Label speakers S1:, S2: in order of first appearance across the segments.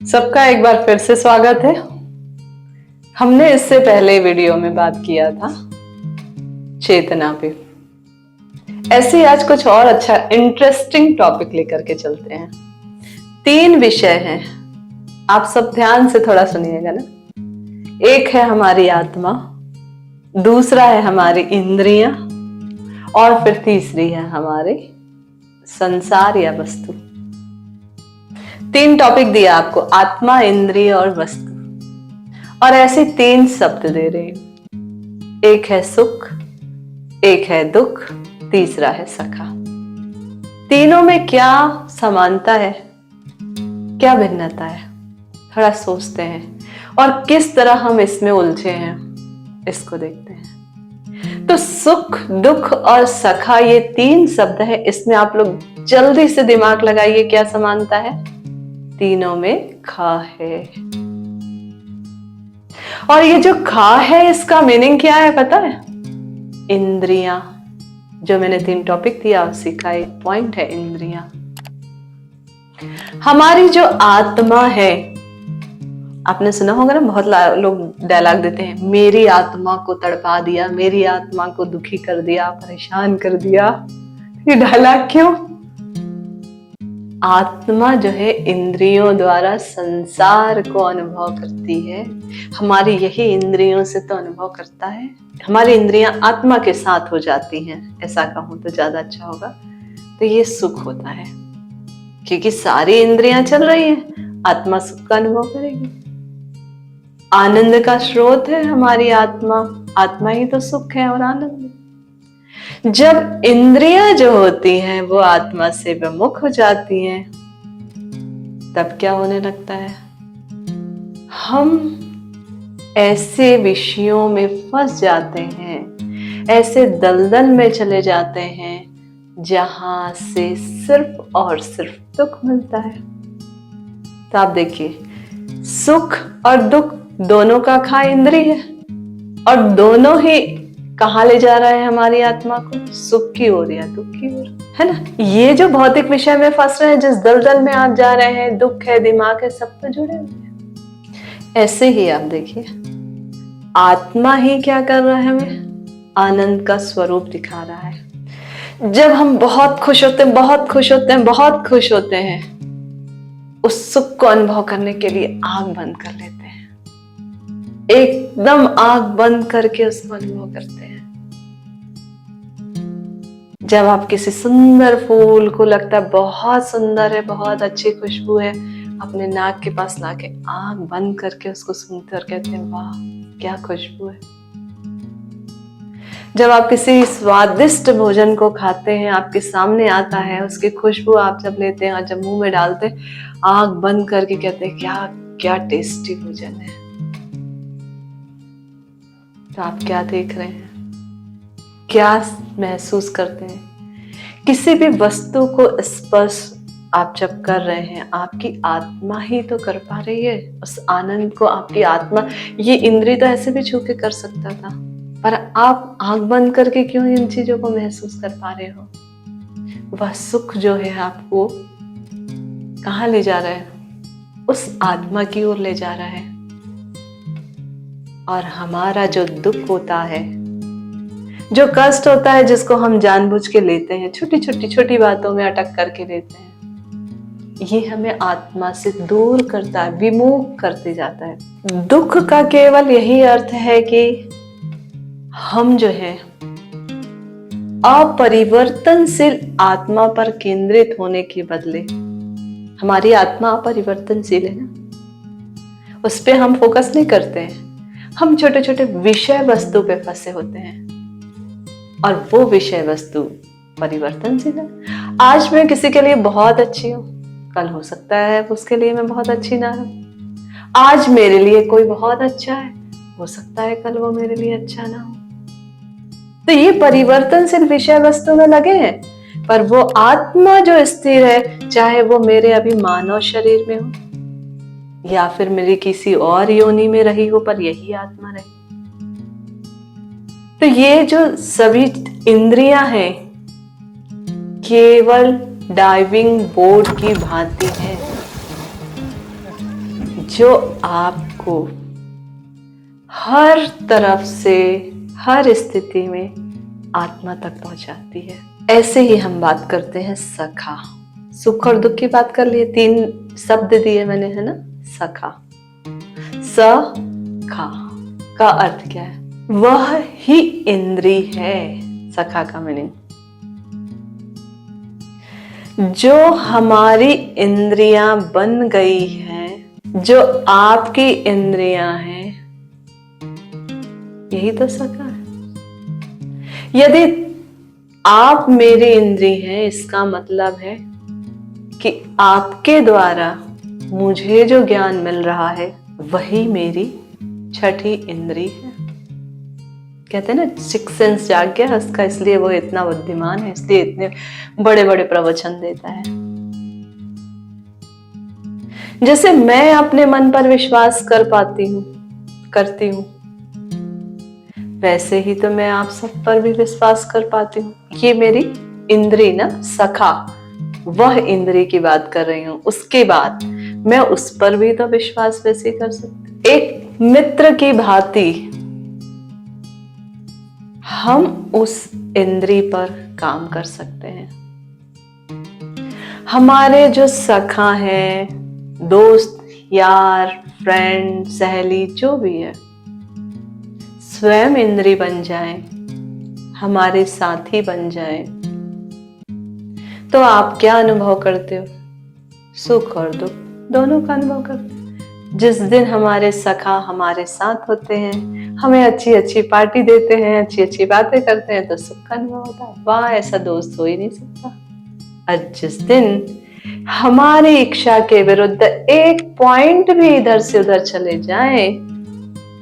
S1: सबका एक बार फिर से स्वागत है। हमने इससे पहले वीडियो में बात किया था चेतना पे। ऐसे ही आज कुछ और अच्छा इंटरेस्टिंग टॉपिक लेकर के चलते हैं। 3 विषय हैं, आप सब ध्यान से थोड़ा सुनिएगा ना। एक है हमारी आत्मा, दूसरा है हमारी इंद्रियां और फिर तीसरी है हमारे संसार या वस्तु। 3 टॉपिक दिया आपको, आत्मा, इंद्रिय और वस्तु, और ऐसे 3 शब्द दे रहे हैं। एक है सुख, एक है दुख, तीसरा है सखा। तीनों में क्या समानता है, क्या भिन्नता है, थोड़ा सोचते हैं और किस तरह हम इसमें उलझे हैं, इसको देखते हैं। तो सुख, दुख और सखा ये 3 शब्द है। इसमें आप लोग जल्दी से दिमाग लगाइए, क्या समानता है? तीनों में खा है। और ये जो खा है, इसका मीनिंग क्या है पता है? इंद्रियां। जो मैंने 3 टॉपिक दिया उसी का एक पॉइंट है इंद्रियां। हमारी जो आत्मा है, आपने सुना होगा ना, बहुत लोग डायलॉग देते हैं, मेरी आत्मा को तड़पा दिया, मेरी आत्मा को दुखी कर दिया, परेशान कर दिया। ये डायलॉग क्यों? आत्मा जो है इंद्रियों द्वारा संसार को अनुभव करती है। हमारी यही इंद्रियों से तो अनुभव करता है। हमारी इंद्रियां आत्मा के साथ हो जाती हैं, ऐसा कहूं तो ज्यादा अच्छा होगा। तो ये सुख होता है, क्योंकि सारी इंद्रियां चल रही हैं, आत्मा सुख का अनुभव करेगी। आनंद का स्रोत है हमारी आत्मा, आत्मा ही तो सुख है और आनंद। जब इंद्रियां जो होती हैं वो आत्मा से विमुख हो जाती हैं, तब क्या होने लगता है? हम ऐसे विषयों में फंस जाते हैं, ऐसे दलदल में चले जाते हैं जहां से सिर्फ और सिर्फ दुख मिलता है। तो आप देखिए, सुख और दुख दोनों का खा इंद्रिय है, और दोनों ही कहाँ ले जा रहा है हमारी आत्मा को? सुख की ओर या दुख की ओर, है ना? ये जो भौतिक विषय में फंस रहे हैं, जिस दलदल में आप जा रहे हैं, दुख है, दिमाग है, सब तो जुड़े हुए हैं। ऐसे ही आप देखिए, आत्मा ही क्या कर रहा है? हमें आनंद का स्वरूप दिखा रहा है। जब हम बहुत खुश होते हैं, बहुत खुश होते हैं, बहुत खुश होते हैं, उस सुख को अनुभव करने के लिए आंख बंद कर लेते हैं, एकदम आंख बंद करके उसको अनुभव करते हैं। जब आप किसी सुंदर फूल को लगता है बहुत सुंदर है, बहुत अच्छी खुशबू है, अपने नाक के पास लाके आंख बंद करके उसको सूंघते और कहते हैं, वाह क्या खुशबू है। जब आप किसी स्वादिष्ट भोजन को खाते हैं, आपके सामने आता है, उसकी खुशबू आप जब लेते हैं और जब मुंह में डालते हैं, आंख बंद करके कहते हैं, क्या क्या टेस्टी भोजन है। तो आप क्या देख रहे हैं, क्या महसूस करते हैं? किसी भी वस्तु को स्पर्श आप जब कर रहे हैं, आपकी आत्मा ही तो कर पा रही है उस आनंद को। आपकी आत्मा, ये इंद्रिय तो ऐसे भी छू के कर सकता था, पर आप आंख बंद करके क्यों इन चीजों को महसूस कर पा रहे हो? वह सुख जो है आपको कहाँ ले जा रहा है? उस आत्मा की ओर ले जा रहा है। और हमारा जो दुख होता है, जो कष्ट होता है, जिसको हम जानबूझ के लेते हैं, छोटी बातों में अटक करके लेते हैं, ये हमें आत्मा से दूर करता है, विमुख करते जाता है। दुख का केवल यही अर्थ है कि हम जो है अपरिवर्तनशील आत्मा पर केंद्रित होने के बदले, हमारी आत्मा अपरिवर्तनशील है ना, उस पे हम फोकस नहीं करते हैं। हम छोटे छोटे विषय वस्तु पे फंसे होते हैं, और वो विषय वस्तु परिवर्तनशील है। आज मैं किसी के लिए बहुत अच्छी हूँ, कल हो सकता है उसके लिए मैं बहुत अच्छी ना हूँ। आज मेरे लिए कोई बहुत अच्छा है, हो सकता है कल वो मेरे लिए अच्छा ना हो। तो ये परिवर्तनशील विषय वस्तु में लगे हैं, पर वो आत्मा जो स्थिर है, चाहे वो मेरे अभी मानव शरीर में हो या फिर मेरी किसी और योनि में रही हो, पर यही आत्मा रही। तो ये जो सभी इंद्रियां हैं, केवल डाइविंग बोर्ड की भांति है। जो आपको हर तरफ से, हर स्थिति में आत्मा तक पहुंचाती है। ऐसे ही हम बात करते हैं सखा। सुख और दुख की बात कर लिए, 3 शब्द दिए मैंने, है ना। सखा, सखा का अर्थ क्या है? वह ही इंद्री है। सखा का मीनिंग जो हमारी इंद्रियां बन गई हैं, जो आपकी इंद्रियां हैं, यही तो सखा है। यदि आप मेरी इंद्री हैं, इसका मतलब है कि आपके द्वारा मुझे जो ज्ञान मिल रहा है वही मेरी छठी इंद्री है। कहते हैं ना, सिक्स सेंस जाग गया उसका, इसलिए वो इतना बुद्धिमान है, इसलिए इतने बड़े बड़े प्रवचन देता है। जैसे मैं अपने मन पर विश्वास करती हूँ, वैसे ही तो मैं आप सब पर भी विश्वास कर पाती हूँ। ये मेरी इंद्री ना, सखा, वह इंद्री की बात कर रही हूँ। उसके बाद मैं उस पर भी तो विश्वास वैसे कर सकती। एक मित्र की भांति हम उस इंद्री पर काम कर सकते हैं। हमारे जो सखा हैं, दोस्त, यार, फ्रेंड, सहेली, जो भी है, स्वयं इंद्री बन जाएं, हमारे साथी बन जाएं, तो आप क्या अनुभव करते हो? सुख और दुख दोनों का अनुभव करते हो। जिस दिन हमारे सखा हमारे साथ होते हैं, हमें अच्छी अच्छी पार्टी देते हैं, अच्छी अच्छी बातें करते हैं, तो सुख का अनुभव होता है। वाह, ऐसा दोस्त हो ही नहीं सकता। और जिस दिन हमारी इच्छा के विरुद्ध एक पॉइंट भी इधर से उधर चले जाए,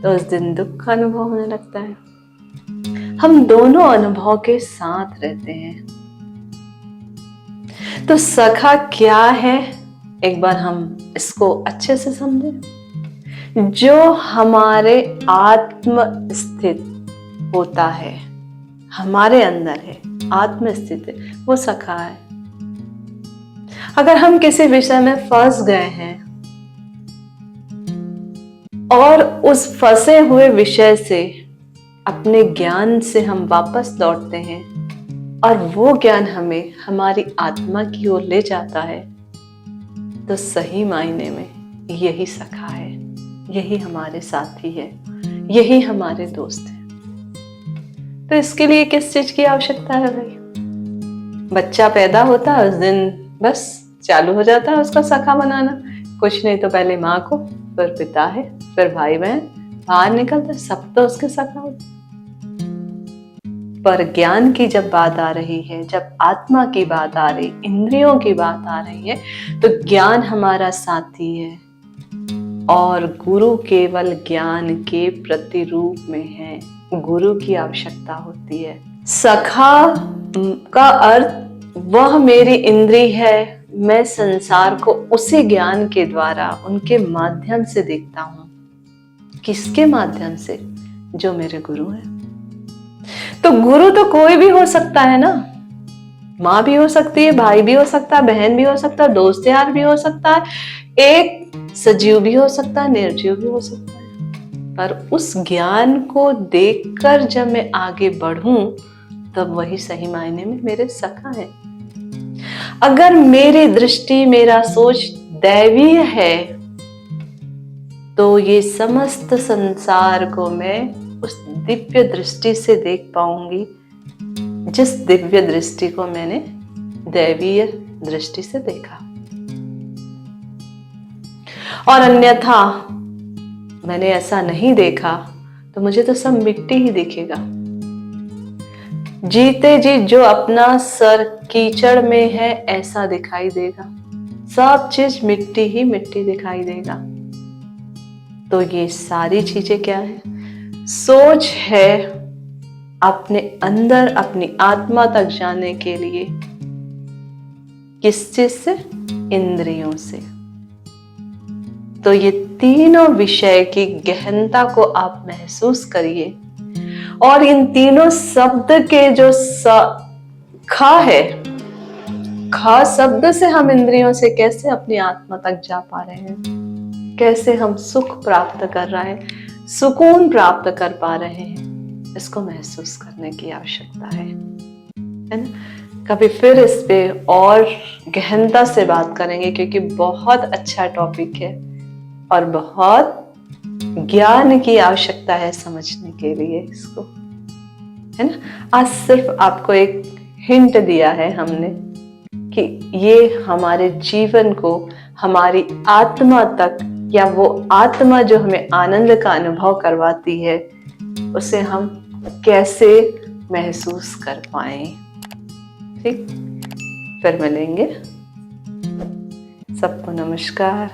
S1: तो उस दिन दुख का अनुभव होने लगता है। हम दोनों अनुभव के साथ रहते हैं। तो सखा क्या है, एक बार हम इसको अच्छे से समझें। जो हमारे आत्म स्थित होता है, हमारे अंदर है, आत्म स्थित है, वो सखा है। अगर हम किसी विषय में फंस गए हैं और उस फंसे हुए विषय से, अपने ज्ञान से हम वापस लौटते हैं और वो ज्ञान हमें हमारी आत्मा की ओर ले जाता है, तो सही मायने में यही सखा है, यही हमारे साथी है, यही हमारे दोस्त है। तो इसके लिए किस चीज की आवश्यकता है भाई? बच्चा पैदा होता है, उस दिन बस चालू हो जाता है उसका सखा बनाना। कुछ नहीं तो पहले माँ को, फिर पिता है, फिर भाई बहन, बाहर निकलते सब तो उसके सखा होते। पर ज्ञान की जब बात आ रही है, जब आत्मा की बात आ रही, इंद्रियों की बात आ रही है, तो ज्ञान हमारा साथी है और गुरु केवल ज्ञान के प्रतिरूप में है। गुरु की आवश्यकता होती है। सखा का अर्थ वह मेरी इंद्री है, मैं संसार को उसी ज्ञान के द्वारा, उनके माध्यम से देखता हूं। किसके माध्यम से? जो मेरे गुरु हैं। तो गुरु तो कोई भी हो सकता है ना, माँ भी हो सकती है, भाई भी हो सकता है, बहन भी हो सकता है, दोस्त यार भी हो सकता है, एक सजीव भी हो सकता है, निर्जीव भी हो सकता है। पर उस ज्ञान को देखकर जब मैं आगे बढ़ूं, तब वही सही मायने में मेरे सखा है। अगर मेरी दृष्टि, मेरा सोच दैवीय है, तो ये समस्त संसार को मैं उस दिव्य दृष्टि से देख पाऊंगी, जिस दिव्य दृष्टि को मैंने दैवीय दृष्टि से देखा। और अन्यथा मैंने ऐसा नहीं देखा, तो मुझे तो सब मिट्टी ही दिखेगा। जीते जी जो अपना सर कीचड़ में है ऐसा दिखाई देगा, सब चीज मिट्टी ही मिट्टी दिखाई देगा। तो ये सारी चीजें क्या है? सोच है अपने अंदर, अपनी आत्मा तक जाने के लिए। किस चीज से? इंद्रियों से। तो ये तीनों विषय की गहनता को आप महसूस करिए, और इन तीनों शब्द के जो खा है, खा शब्द से हम इंद्रियों से कैसे अपनी आत्मा तक जा पा रहे हैं। कैसे हम सुख प्राप्त कर रहे हैं, सुकून प्राप्त कर पा रहे हैं, इसको महसूस करने की आवश्यकता है ना। कभी फिर इस पे और गहनता से बात करेंगे, क्योंकि बहुत अच्छा टॉपिक है और बहुत ज्ञान की आवश्यकता है समझने के लिए इसको, है ना। आज सिर्फ आपको एक हिंट दिया है हमने कि ये हमारे जीवन को, हमारी आत्मा तक, या वो आत्मा जो हमें आनंद का अनुभव करवाती है, उसे हम कैसे महसूस कर पाए। ठीक, फिर मिलेंगे। सबको नमस्कार।